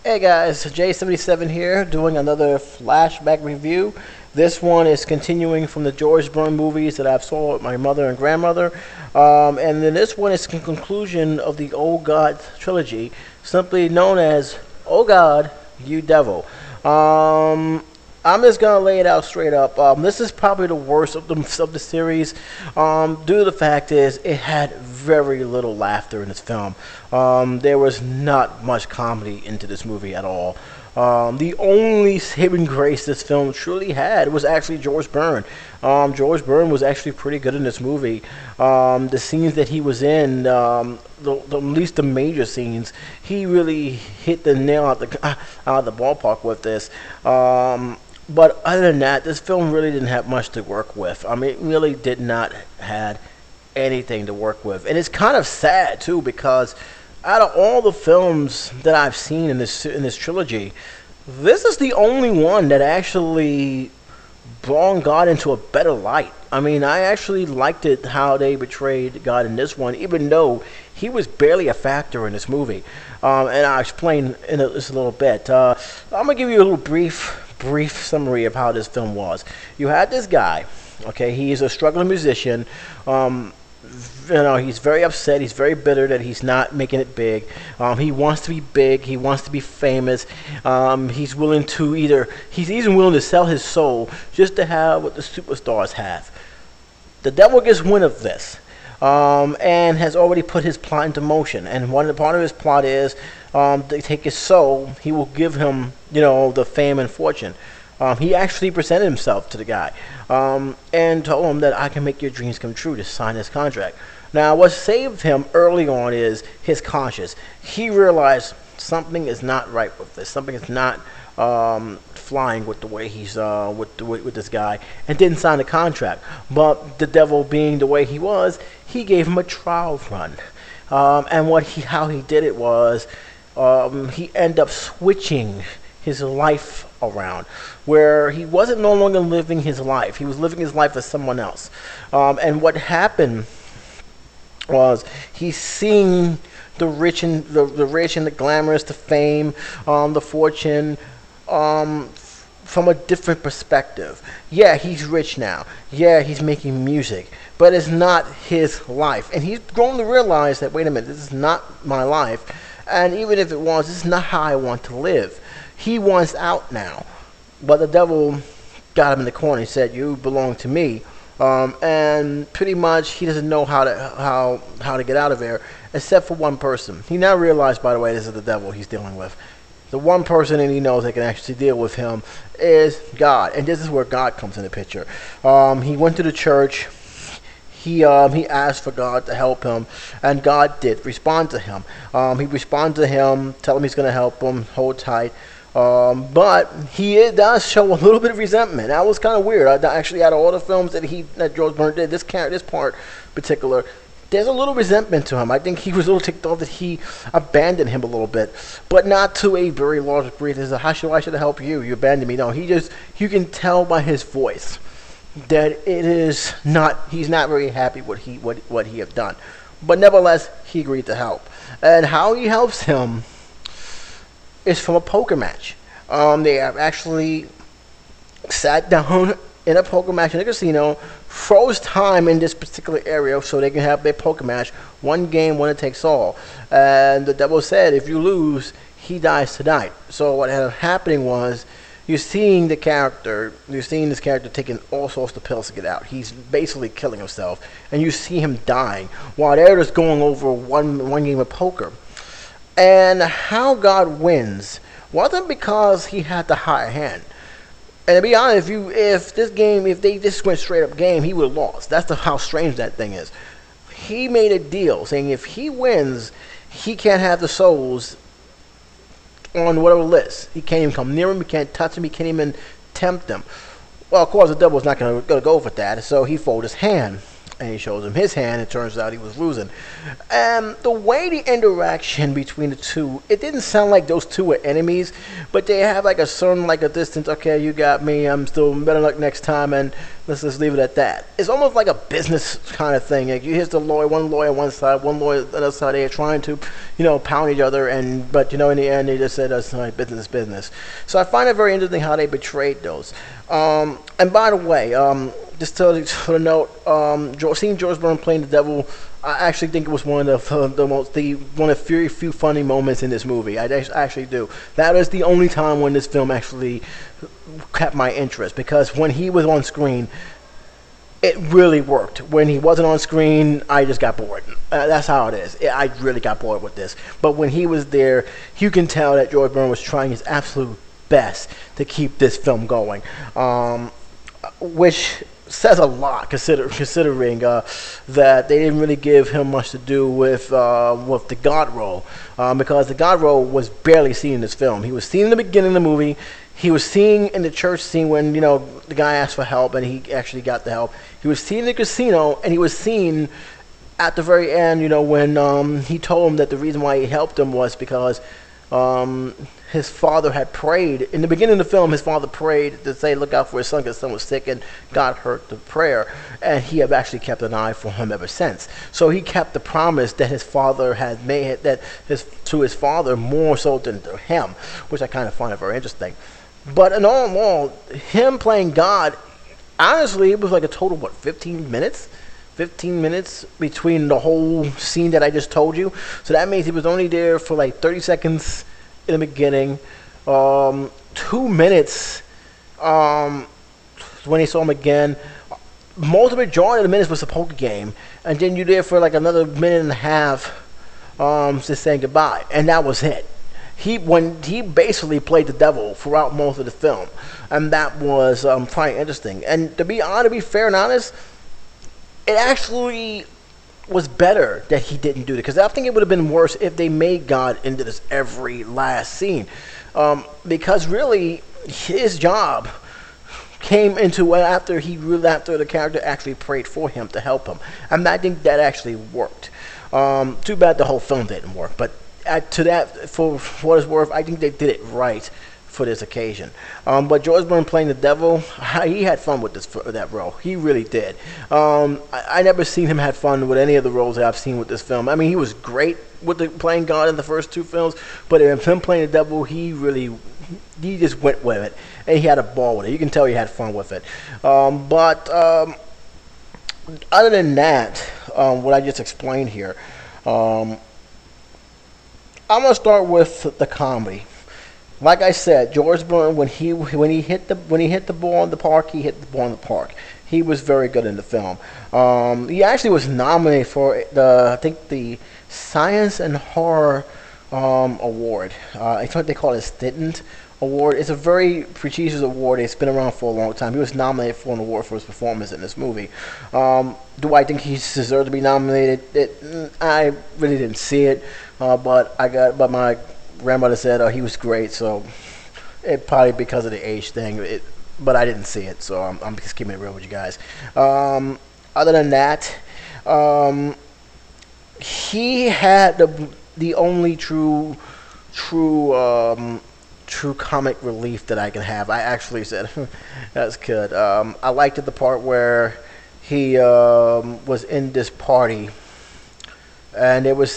Hey guys, J77 here doing another flashback review. This one is continuing from the George Byrne movies that I've saw with my mother and grandmother. And then this one is the conclusion of the Oh God trilogy, simply known as Oh God, You Devil. I'm just gonna lay it out straight up. This is probably the worst of the series. Due to the fact is it had very little laughter in this film. There was not much comedy into this movie at all. The only saving grace this film truly had was actually George Byrne. George Byrne was actually pretty good in this movie. The scenes that he was in, at least the major scenes, he really hit the nail out the ballpark with this. But other than that, this film really didn't have much to work with. I mean, it really did not have anything to work with. And it's kind of sad, too, because out of all the films that I've seen in this trilogy, this is the only one that actually brought God into a better light. I mean, I actually liked it how they portrayed God in this one, even though he was barely a factor in this movie. And I'll explain in just a little bit. I'm going to give you a little brief summary of how this film was. You had this guy, okay, he is a struggling musician. He's very upset, he's very bitter that he's not making it big. He wants to be big, he wants to be famous. He's even willing to sell his soul just to have what the superstars have. The devil gets wind of this, and has already put his plot into motion. And part of his plot is to take his soul. He will give him, the fame and fortune. He actually presented himself to the guy and told him that I can make your dreams come true. Just sign this contract. Now, what saved him early on is his conscience. He realized something is not right with this. Something is not flying with the way he's with this guy, and didn't sign the contract. But the devil, being the way he was, he gave him a trial run. And how he did it was he ended up switching his life around, where he wasn't no longer living his life. He was living his life as someone else. And what happened was he's seeing the rich and the glamorous, the fame, the fortune, from a different perspective. Yeah, he's rich now. Yeah, he's making music, but it's not his life. And he's grown to realize that, wait a minute, this is not my life. And even if it was, this is not how I want to live. He wants out now. But the devil got him in the corner. He said, you belong to me. And pretty much he doesn't know how to get out of there, except for one person. He now realized, by the way, this is the devil he's dealing with. The one person that he knows that can actually deal with him is God. And this is where God comes in the picture. He went to the church. He asked for God to help him, and God did respond to him. He responded to him, tell him he's going to help him, hold tight. But he does show a little bit of resentment. That was kind of weird. Actually, out of all the films that George Byrne did, this part particular, there's a little resentment to him. I think he was a little ticked off that he abandoned him a little bit, but not to a very large degree. He says, I should have helped you. You abandoned me. No, you can tell by his voice that he's not very happy what he have done. But nevertheless, he agreed to help. And how he helps him is from a poker match. They have actually sat down in a poker match in a casino, froze time in this particular area so they can have their poker match. One game, winner takes all. And the devil said, if you lose, he dies tonight. So what ended up happening was, you're seeing this character taking all sorts of pills to get out. He's basically killing himself, and you see him dying while they're just going over one game of poker. And how God wins wasn't because he had the higher hand. And to be honest, if they just went straight up game, he would have lost. That's how strange that thing is. He made a deal saying if he wins, he can't have the souls on whatever list. He can't even come near him. He can't touch him. He can't even tempt him. Well, of course, the devil's not going to go for that, so he folded his hand. and he shows him his hand. It turns out he was losing. The way the interaction between the two, it didn't sound like those two were enemies, but they have like a certain like a distance. Okay, you got me. I'm still better luck next time, and let's just leave it at that. It's almost like a business kind of thing. Like here's the lawyer, one lawyer on one side, one lawyer on the other side. They're trying to, pound each other, but in the end, they just said that's like business. So I find it very interesting how they betrayed those. And by the way, just to note, seeing George Burns playing the devil, I actually think it was one of the very few funny moments in this movie. I actually do. That is the only time when this film actually kept my interest, because when he was on screen, it really worked. When he wasn't on screen, I just got bored. That's how it is. I really got bored with this. But when he was there, you can tell that George Burns was trying his absolute best to keep this film going, which says a lot considering that they didn't really give him much to do with the God role, because the God role was barely seen in this film. He was seen in the beginning of the movie. He was seen in the church scene when the guy asked for help and he actually got the help. He was seen in the casino, and he was seen at the very end, when he told him that the reason why he helped him was because his father had prayed. In the beginning of the film, his father prayed to say, look out for his son, because his son was sick, and God heard the prayer, and he have actually kept an eye for him ever since. So he kept the promise that his father had made, to his father more so than to him, which I kind of find it very interesting. But in all, him playing God, honestly, it was like a total, 15 minutes? 15 minutes between the whole scene that I just told you. So that means he was only there for like 30 seconds in the beginning, 2 minutes when he saw him again. Most of the majority of the minutes was a poker game, and then you're there for like another minute and a half just saying goodbye, and that was it. He basically played the devil throughout most of the film, and that was quite interesting. And to be fair and honest, it actually was better that he didn't do it, because I think it would have been worse if they made God into this every last scene, because really his job came into after the character actually prayed for him to help him, and I think that actually worked. Too bad the whole film didn't work, but for what it's worth, I think they did it right for this occasion. But George Burns playing the devil, he had fun with that role. He really did. I never seen him had fun with any of the roles that I've seen with this film. I mean, he was great with playing God in the first two films, but in him playing the devil, he just went with it, and he had a ball with it. You can tell he had fun with it. But other than that, what I just explained here, I'm gonna start with the comedy. Like I said, George Burns, when he hit the ball in the park, he hit the ball in the park. He was very good in the film. He actually was nominated for the Science and Horror Award. I think they call it a Stint Award. It's a very prestigious award. It's been around for a long time. He was nominated for an award for his performance in this movie. Do I think he deserved to be nominated? I really didn't see it, but my grandmother said he was great, so it probably because of the age thing. But I didn't see it, so I'm just keeping it real with you guys. Other than that, he had the only true comic relief that I can have. I actually said that's good. I liked the part where he was in this party, and it was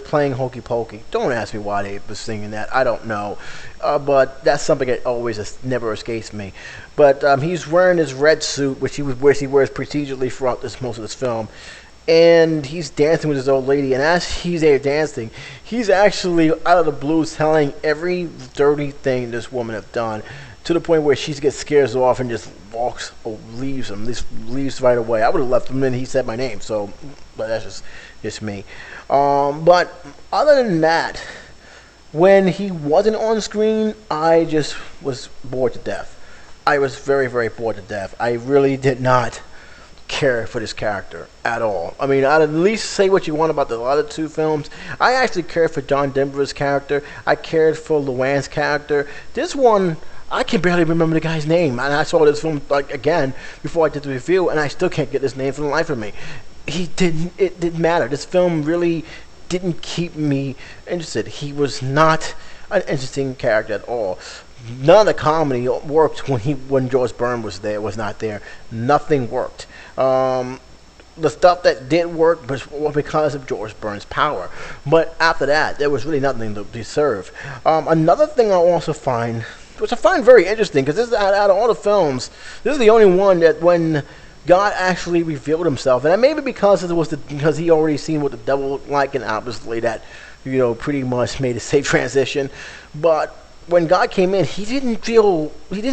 playing Hokey Pokey. Don't ask me why they was singing that. I don't know. But that's something that always never escapes me. But he's wearing this red suit, which he wears procedurally throughout most of this film. And he's dancing with his old lady. And as he's there dancing, he's actually, out of the blue, telling every dirty thing this woman has done, to the point where she gets scared off and just walks or leaves him. Just leaves right away. I would have left him and he said my name. But that's just me. But other than that, when he wasn't on screen, I just was bored to death. I was very, very bored to death. I really did not care for this character at all. I mean, I'd at least say what you want about the other two films. I actually cared for John Denver's character. I cared for Luann's character. This one, I can barely remember the guy's name, and I saw this film like again before I did the review, and I still can't get his name for the life of me. He didn't. It didn't matter. This film really didn't keep me interested. He was not an interesting character at all. None of the comedy worked when George Byrne was not there. Nothing worked. The stuff that did work was because of George Byrne's power. But after that, there was really nothing to be served. Another thing I also find, which I find very interesting, because this out of all the films, this is the only one that when God actually revealed himself, and maybe because because he already seen what the devil like, and obviously that pretty much made a safe transition. But when God came in, he didn't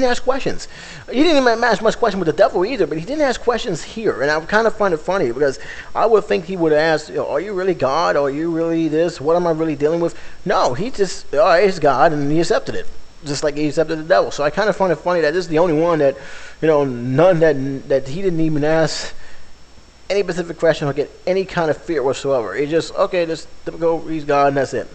ask questions. He didn't even ask much question with the devil either, but he didn't ask questions here. And I kind of find it funny because I would think he would ask, are you really God? Are you really this? What am I really dealing with? No, he just, it's God, and he accepted it. Just like he accepted the devil. So I kind of find it funny that this is the only one that, none that he didn't even ask any specific question or get any kind of fear whatsoever. He just, okay, just go, he's God, and that's it.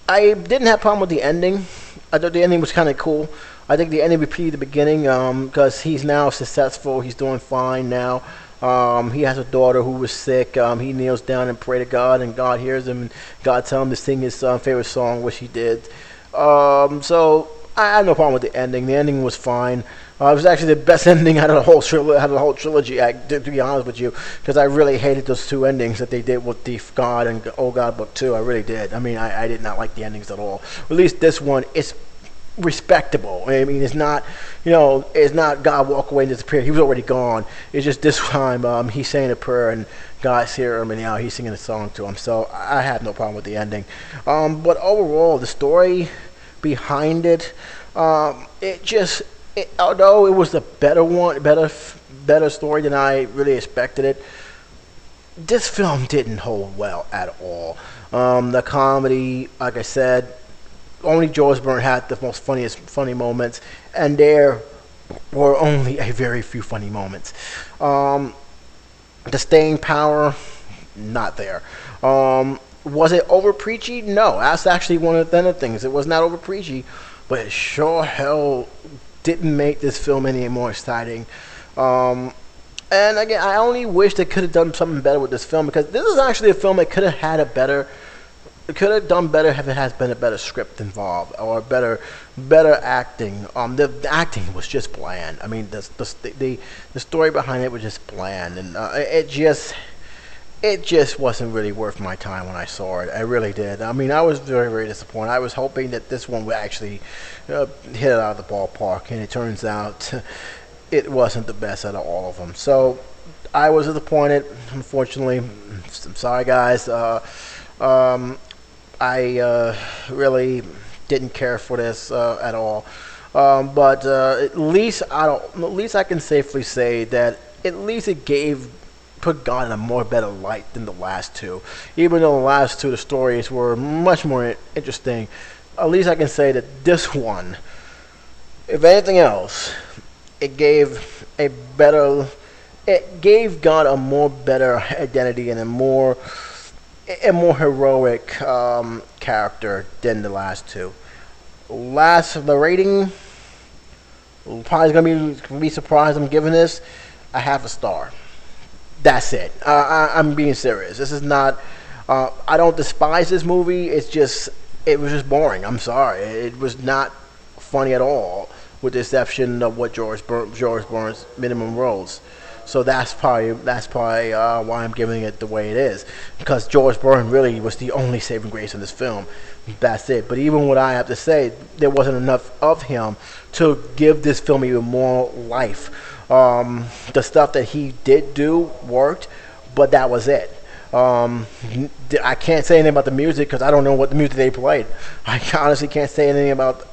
I didn't have a problem with the ending. I thought the ending was kind of cool. I think the ending repeated the beginning because he's now successful. He's doing fine now. He has a daughter who was sick. He kneels down and prays to God, and God hears him. And God tells him to sing his favorite song, which he did. So I had no problem with the ending. The ending was fine. It was actually the best ending out of the whole trilogy. To be honest with you, because I really hated those two endings that they did with the God and Old God Book 2. I really did. I mean, I did not like the endings at all. At least this one is respectable. I mean, it's not, it's not God walk away and disappear. He was already gone. It's just this time he's saying a prayer and God's here him, and now he's singing a song to him. So I had no problem with the ending. But overall, the story behind it, although it was a better story than I really expected it, this film didn't hold well at all. The comedy, like I said, only George Byrne had the most funny moments, and there were only a very few funny moments. The staying power, not there. Was it over preachy? No, that's actually one of the things. It was not over preachy, but it sure hell didn't make this film any more exciting. And again, I only wish they could have done something better with this film, because this is actually a film that could have had it could have done better if it has been a better script involved or better acting. The acting was just bland. I mean, the story behind it was just bland, and it just wasn't really worth my time when I saw it. I really did. I mean, I was very, very disappointed. I was hoping that this one would actually hit it out of the ballpark, and it turns out it wasn't the best out of all of them. So I was disappointed, unfortunately. I'm sorry, guys. I really didn't care for this at all. But at least I can safely say that at least it put God in a more better light than the last two. Even though the last two, the stories were much more interesting, at least I can say that this one, if anything else, it gave God a more better identity and a more heroic character than the last two. The rating, probably gonna be surprised I'm giving this a half a star. That's it. I'm being serious. This is not. I don't despise this movie. It was just boring. I'm sorry. It was not funny at all, with the exception of what George Byrne's minimum roles. So that's probably why I'm giving it the way it is, because George Byrne really was the only saving grace in this film. That's it. But even what I have to say, there wasn't enough of him to give this film even more life. The stuff that he did do worked, but that was it. I can't say anything about the music because I don't know what the music they played. I honestly can't say anything about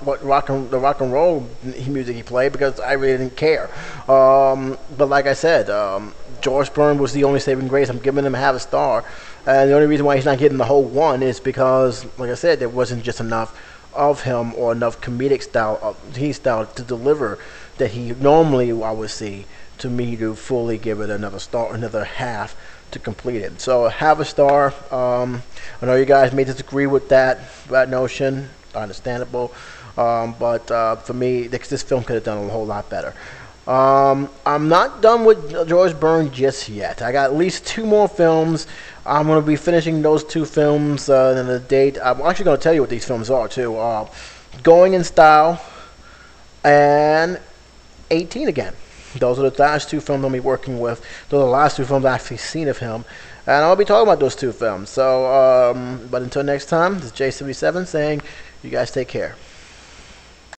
what rock and roll music he played, because I really didn't care. But like I said, George Byrne was the only saving grace. I'm giving him half a star, and the only reason why he's not getting the whole one is because, like I said, there wasn't just enough of him or enough comedic style to deliver that he normally I would see, to me to fully give it another star, another half to complete it. So half a star. I know you guys may disagree with that notion. Understandable. But for me, this film could have done a whole lot better. I'm not done with George Byrne just yet. I got at least 2 more films. I'm going to be finishing those 2 films in the date. I'm actually going to tell you what these films are, too. Going in Style and 18 Again. Those are the last 2 films I'll be working with. Those are the last 2 films I've actually seen of him. And I'll be talking about those 2 films. So, but until next time, this is J77 saying, you guys take care.